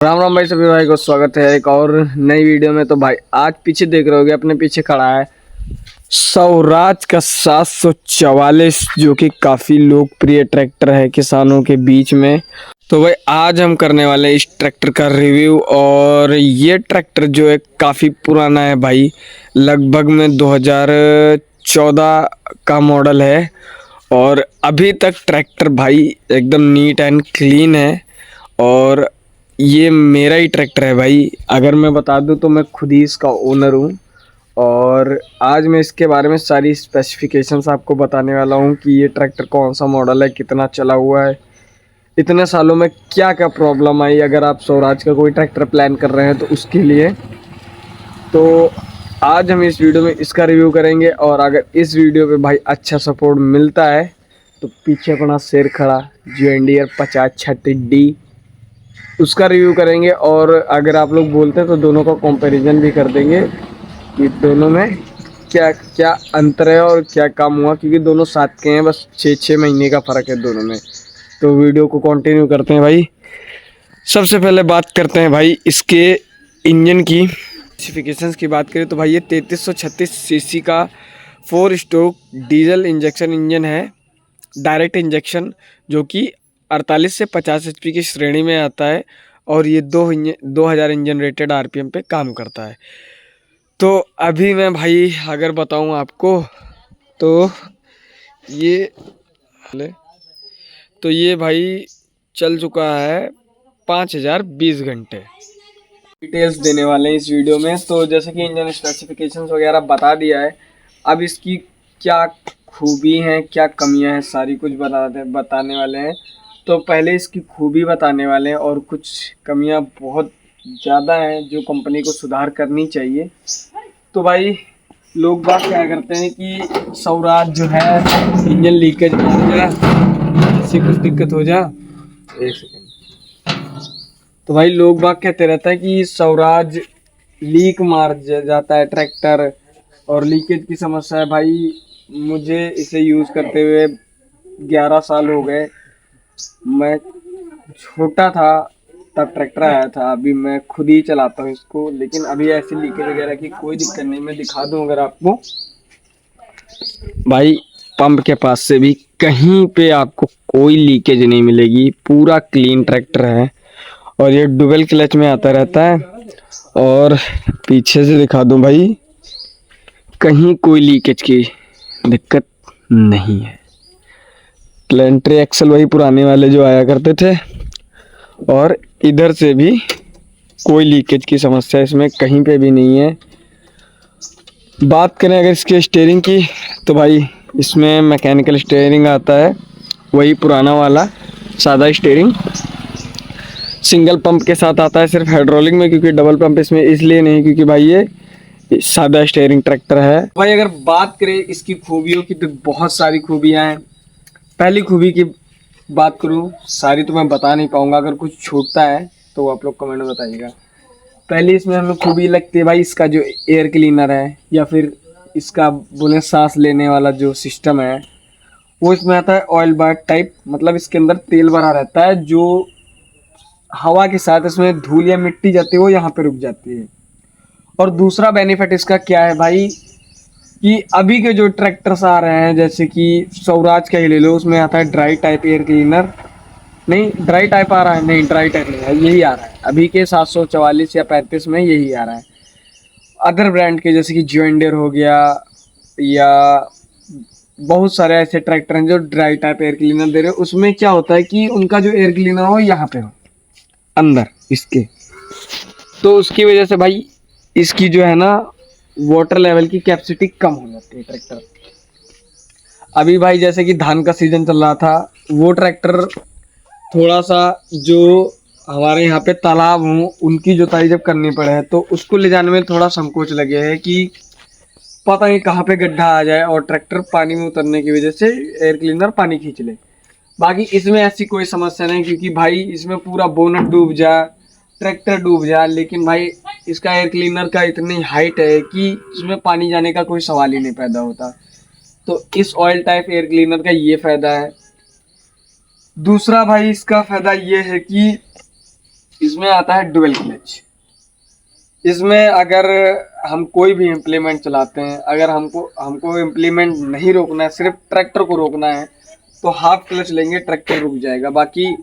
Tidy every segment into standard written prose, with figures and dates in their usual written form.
राम राम भाई, सभी भाई को स्वागत है एक और नई वीडियो में। तो भाई आज पीछे देख रहे होगे, अपने पीछे खड़ा है स्वराज का 744, जो कि काफ़ी लोकप्रिय ट्रैक्टर है किसानों के बीच में। तो भाई आज हम करने वाले हैं इस ट्रैक्टर का रिव्यू। और ये ट्रैक्टर जो है काफ़ी पुराना है भाई, लगभग में 2014 का मॉडल है। और अभी तक ट्रैक्टर भाई एकदम नीट एंड क्लीन है। और ये मेरा ही ट्रैक्टर है भाई, अगर मैं बता दूं तो मैं खुद ही इसका ओनर हूँ। और आज मैं इसके बारे में सारी स्पेसिफिकेशंस आपको बताने वाला हूँ कि ये ट्रैक्टर कौन सा मॉडल है, कितना चला हुआ है, इतने सालों में क्या क्या प्रॉब्लम आई अगर आप स्वराज का कोई ट्रैक्टर प्लान कर रहे हैं तो उसके लिए। तो आज हम इस वीडियो में इसका रिव्यू करेंगे। और अगर इस वीडियो पे भाई अच्छा सपोर्ट मिलता है तो पीछे अपना शेर खड़ा जॉन डीयर 5036D, उसका रिव्यू करेंगे। और अगर आप लोग बोलते हैं तो दोनों का कंपैरिजन भी कर देंगे कि दोनों में क्या क्या अंतर है और क्या काम हुआ, क्योंकि दोनों साथ के हैं, बस 6-6 महीने का फ़र्क है दोनों में। तो वीडियो को कंटिन्यू करते हैं भाई। सबसे पहले बात करते हैं भाई इसके इंजन की स्पेसिफिकेशंस की। बात करें तो भाई ये 3336 सीसी का 4 स्ट्रोक डीजल इंजेक्शन इंजन है, डायरेक्ट इंजेक्शन, जो कि 48 से 50 HP की श्रेणी में आता है। और ये 2000 इंजन रेटेड RPM पे काम करता है। तो अभी मैं भाई अगर बताऊं आपको तो ये ये भाई चल चुका है 5020 घंटे। डिटेल्स देने वाले हैं इस वीडियो में। तो जैसे कि इंजन स्पेसिफिकेशंस वगैरह बता दिया है, अब इसकी क्या खूबी हैं, क्या कमियां हैं, सारी कुछ बताने वाले हैं। तो पहले इसकी खूबी बताने वाले हैं, और कुछ कमियां बहुत ज़्यादा हैं जो कंपनी को सुधार करनी चाहिए। तो भाई लोग बात क्या करते हैं कि स्वराज जो है इंजन लीकेज हो जाए, इससे कुछ दिक्कत हो जाए, एक सेकेंड। तो भाई लोग बाग कहते रहता है कि स्वराज लीक मार जाता है ट्रैक्टर, और लीकेज की समस्या है। भाई मुझे इसे यूज़ करते हुए 11 साल हो गए। मैं छोटा था तब ट्रैक्टर आया था, अभी मैं खुद ही चलाता हूँ इसको, लेकिन अभी ऐसी लीकेज वगैरह की कोई दिक्कत नहीं। मैं दिखा दूँ अगर आपको, भाई पंप के पास से भी कहीं पे आपको कोई लीकेज नहीं मिलेगी, पूरा क्लीन ट्रैक्टर है। और ये डुअल क्लच में आता रहता है। और पीछे से दिखा दूं भाई, कहीं कोई लीकेज की दिक्कत नहीं है। प्लेंट्री एक्सल वही पुराने वाले जो आया करते थे। और इधर से भी कोई लीकेज की समस्या इसमें कहीं पे भी नहीं है। बात करें अगर इसके स्टीयरिंग की, तो भाई इसमें मैकेनिकल स्टीयरिंग आता है, वही पुराना वाला सादा स्टीयरिंग। सिंगल पंप के साथ आता है सिर्फ हाइड्रोलिक में, क्योंकि डबल पंप इसमें इसलिए नहीं क्योंकि भाई ये सादा स्टीयरिंग ट्रैक्टर है। भाई अगर बात करें इसकी खूबियों की तो बहुत सारी खूबियां हैं। पहली खूबी की बात करूं, सारी तो मैं बता नहीं पाऊंगा, अगर कुछ छूटता है तो आप लोग कमेंट में बताइएगा। पहली इसमें हमें खूबी लगती है भाई इसका जो एयर क्लीनर है, या फिर इसका बोले सांस लेने वाला जो सिस्टम है, वो इसमें आता है ऑयल बाथ टाइप। मतलब इसके अंदर तेल भरा रहता है, जो हवा के साथ इसमें धूल या मिट्टी जाती है वो यहाँ पे रुक जाती है। और दूसरा बेनिफिट इसका क्या है भाई, कि अभी के जो ट्रैक्टर्स आ रहे हैं, जैसे कि स्वराज का ही ले लो, उसमें आता है ड्राई टाइप एयर क्लीनर। नहीं, ड्राई टाइप आ रहा है, नहीं ड्राई टाइप नहीं है, यही आ रहा है अभी के 744 या 35 में, यही आ रहा है। अदर ब्रांड के जैसे कि जॉन डीयर हो गया, या बहुत सारे ऐसे ट्रैक्टर हैं जो ड्राई टाइप एयर क्लीनर दे रहे हैं। उसमें क्या होता है कि उनका जो एयर क्लीनर हो यहाँ पे हो अंदर इसके, तो उसकी वजह से भाई इसकी जो है ना वाटर लेवल की कैपेसिटी कम हो जाती है ट्रैक्टर। अभी भाई जैसे कि धान का सीजन चल रहा था, वो ट्रैक्टर थोड़ा सा जो हमारे यहाँ पे तालाब हों उनकी जुताई जब करनी पड़े, तो उसको ले जाने में थोड़ा संकोच लगे है कि पता नहीं कहाँ पे गड्ढा आ जाए और ट्रैक्टर पानी में उतरने की वजह से एयर क्लीनर पानी खींच ले। बाकी इसमें ऐसी कोई समस्या नहीं, क्योंकि भाई इसमें पूरा बोनट डूब जा, ट्रैक्टर डूब जा, लेकिन भाई इसका एयर क्लीनर का इतनी हाइट है कि इसमें पानी जाने का कोई सवाल ही नहीं पैदा होता। तो इस ऑयल टाइप एयर क्लीनर का ये फ़ायदा है। दूसरा भाई इसका फ़ायदा ये है कि इसमें आता है डुअल क्लच। इसमें अगर हम कोई भी इम्प्लीमेंट चलाते हैं, अगर हमको इम्प्लीमेंट नहीं रोकना है, सिर्फ ट्रैक्टर को रोकना है, तो हाफ क्लच लेंगे, ट्रैक्टर रुक जाएगा। बाकी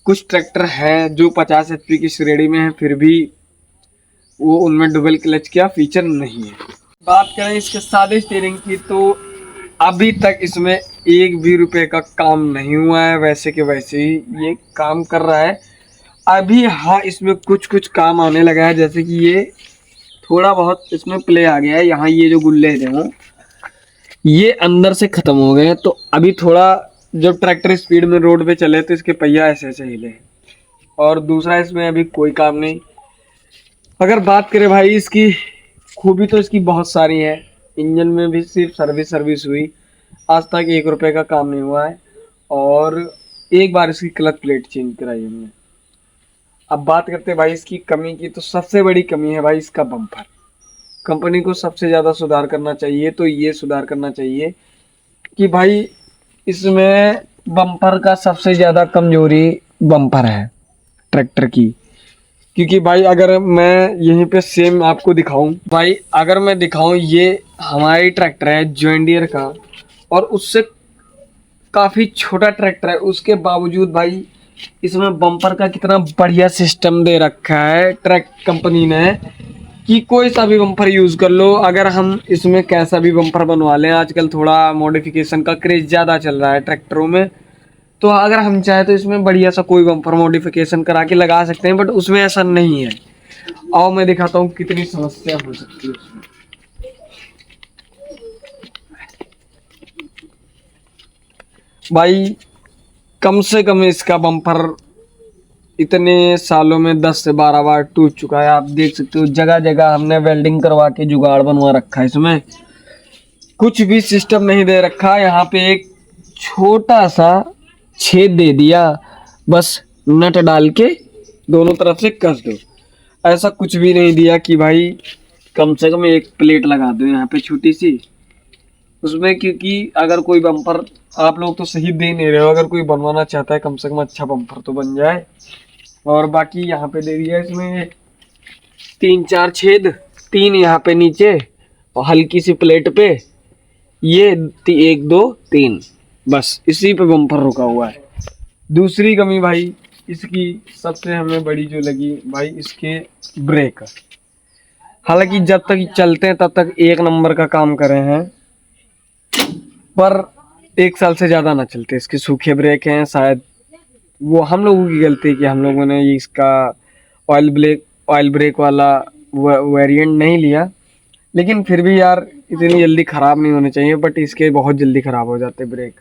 कुछ ट्रैक्टर हैं जो 50 HP की श्रेणी में है, फिर भी वो उनमें डुअल क्लच का फीचर नहीं है। बात करें इसके सादे स्टीयरिंग की, तो अभी तक इसमें एक भी रुपए का काम नहीं हुआ है, वैसे के वैसे ही ये काम कर रहा है। अभी हाँ, इसमें कुछ कुछ काम आने लगा है, जैसे कि ये थोड़ा बहुत इसमें प्ले आ गया है। यहाँ ये जो गुल्ले थे ये अंदर से खत्म हो गए हैं, तो अभी थोड़ा जब ट्रैक्टर स्पीड में रोड पे चले तो इसके पहिया ऐसे ऐसे हिले। और दूसरा, इसमें अभी कोई काम नहीं। अगर बात करें भाई इसकी खूबी, तो इसकी बहुत सारी है। इंजन में भी सिर्फ सर्विस हुई, आज तक 1 रुपए का काम नहीं हुआ है। और एक बार इसकी क्लच प्लेट चेंज कराई हमने। अब बात करते हैं भाई इसकी कमी की, तो सबसे बड़ी कमी है भाई इसका बम्पर। कंपनी को सबसे ज़्यादा सुधार करना चाहिए, तो ये सुधार करना चाहिए कि भाई इसमें बम्पर का सबसे ज़्यादा कमजोरी बम्पर है ट्रैक्टर की। क्योंकि भाई अगर मैं यहीं पे सेम आपको दिखाऊं, भाई अगर मैं दिखाऊं, ये हमारी ट्रैक्टर है जॉन डियर का, और उससे काफ़ी छोटा ट्रैक्टर है, उसके बावजूद भाई इसमें बम्पर का कितना बढ़िया सिस्टम दे रखा है ट्रैक कंपनी ने कि कोई सा भी बम्पर यूज़ कर लो। अगर हम इसमें कैसा भी बम्पर बनवा लें, आजकल थोड़ा मॉडिफिकेशन का क्रेज ज़्यादा चल रहा है ट्रैक्टरों में, तो अगर हम चाहे तो इसमें बढ़िया सा कोई बम्पर मॉडिफिकेशन करा के लगा सकते हैं, बट उसमें ऐसा नहीं है। आओ मैं दिखाता हूँ कितनी समस्या हो सकती है उसमें। भाई कम से कम इसका बम्पर इतने सालों में 10 से 12 बार टूट चुका है। आप देख सकते हो जगह जगह हमने वेल्डिंग करवा के जुगाड़ बनवा रखा है। इसमें कुछ भी सिस्टम नहीं दे रखा। यहाँ पे एक छोटा सा छेद दे दिया, बस नट डाल के दोनों तरफ से कस दो। ऐसा कुछ भी नहीं दिया कि भाई कम से कम एक प्लेट लगा दो यहाँ पे छोटी सी उसमें। क्योंकि अगर कोई बम्पर, आप लोग तो सही दे नहीं रहे हो, अगर कोई बनवाना चाहता है कम से कम अच्छा बम्पर तो बन जाए। और बाकी यहाँ पे दे दिया इसमें 3-4 छेद, 3 यहाँ पे नीचे और हल्की सी प्लेट पे ये 1 2 3, बस इसी पे बम्पर रुका हुआ है। दूसरी कमी भाई इसकी सबसे हमें बड़ी जो लगी भाई, इसके ब्रेक। हालांकि जब तक चलते हैं तब तक 1 नंबर का काम कर रहे हैं, पर 1 साल से ज़्यादा ना चलते। इसके सूखे ब्रेक हैं, शायद वो हम लोगों की गलती है कि हम लोगों ने इसका ऑयल ब्रेक वाला वेरिएंट नहीं लिया। लेकिन फिर भी यार इतनी जल्दी ख़राब नहीं होने चाहिए, बट इसके बहुत जल्दी ख़राब हो जाते ब्रेक।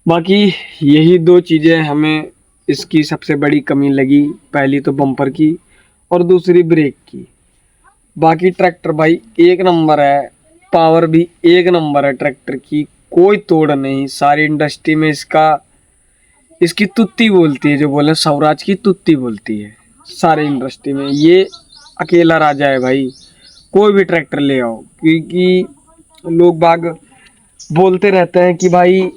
बाकी यही 2 चीज़ें हमें इसकी सबसे बड़ी कमी लगी, पहली तो बम्पर की और दूसरी ब्रेक की। बाकी ट्रैक्टर भाई 1 नंबर है, पावर भी 1 नंबर है ट्रैक्टर की, कोई तोड़ नहीं। सारी इंडस्ट्री में इसकी तुत्ती बोलती है, जो बोले स्वराज की तुत्ती बोलती है सारी इंडस्ट्री में। ये अकेला राजा है भाई, कोई भी ट्रैक्टर ले आओ। क्योंकि लोग बाग बोलते रहते हैं कि भाई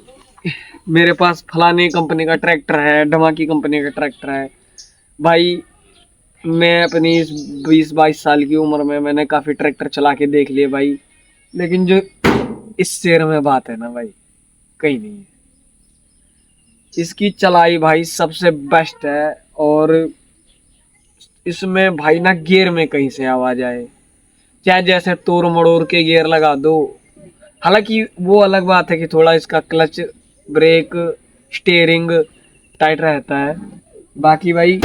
मेरे पास फलाने कंपनी का ट्रैक्टर है, धमाकी कंपनी का ट्रैक्टर है। भाई मैं अपनी इस 20-22 साल की उम्र में मैंने काफ़ी ट्रैक्टर चला के देख लिए भाई, लेकिन जो इस शेर में बात है ना भाई, कहीं नहीं है। इसकी चलाई भाई सबसे बेस्ट है, और इसमें भाई ना गियर में कहीं से आवाज आए, चाहे जैसे तोड़ मड़ोड़ के गियर लगा दो। हालांकि वो अलग बात है कि थोड़ा इसका क्लच, ब्रेक, स्टीयरिंग टाइट रहता है। बाकी भाई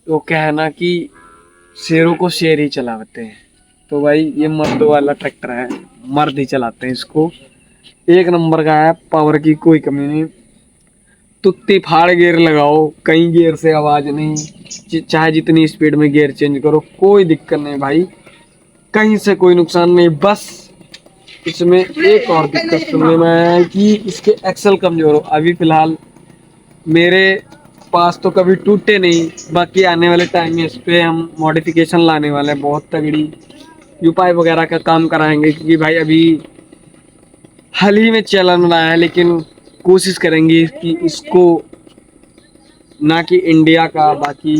वो क्या है ना कि शेरों को शेर ही चलाते हैं, तो भाई ये मर्दों वाला ट्रैक्टर है, मर्द ही चलाते हैं इसको। 1 नंबर का है, पावर की कोई कमी नहीं। तुत्ती फाड़ गियर लगाओ, कहीं गियर से आवाज नहीं, चाहे जितनी स्पीड में गियर चेंज करो कोई दिक्कत नहीं भाई, कहीं से कोई नुकसान नहीं। बस इसमें एक और दिक्कत सुनने में आया है कि इसके एक्सल कमजोर हो। अभी फिलहाल मेरे पास तो कभी टूटे नहीं, बाकी आने वाले टाइम में इस पर हम मॉडिफिकेशन लाने वाले हैं, बहुत तगड़ी यूपाई वगैरह का काम कराएंगे। क्योंकि भाई अभी हाल ही में चलन रहा है, लेकिन कोशिश करेंगे कि इसको ना कि इंडिया का। बाकी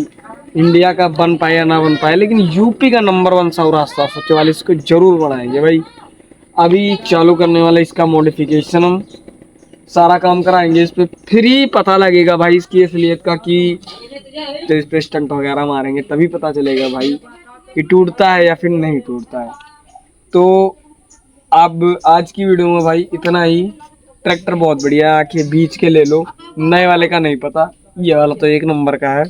इंडिया का बन पाए या ना बन पाए, लेकिन यूपी का नंबर 1 सौराष्ट्र 744 को जरूर बनाएंगे भाई। अभी चालू करने वाला इसका मॉडिफिकेशन, हम सारा काम कराएंगे इस पे, फिर ही पता लगेगा भाई इसकी असलियत का, कि तो इस पे स्टंट वगैरह मारेंगे तभी पता चलेगा भाई कि टूटता है या फिर नहीं टूटता है। तो अब आज की वीडियो में भाई इतना ही। ट्रैक्टर बहुत बढ़िया है, कि बीच के ले लो, नए वाले का नहीं पता, ये वाला तो एक नंबर का है।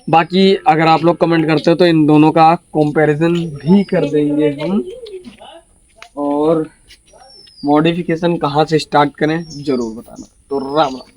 बाकी अगर आप लोग कमेंट करते हो तो इन दोनों का कंपैरिजन भी कर देंगे हम, और मॉडिफिकेशन कहाँ से स्टार्ट करें जरूर बताना। तो राम राम।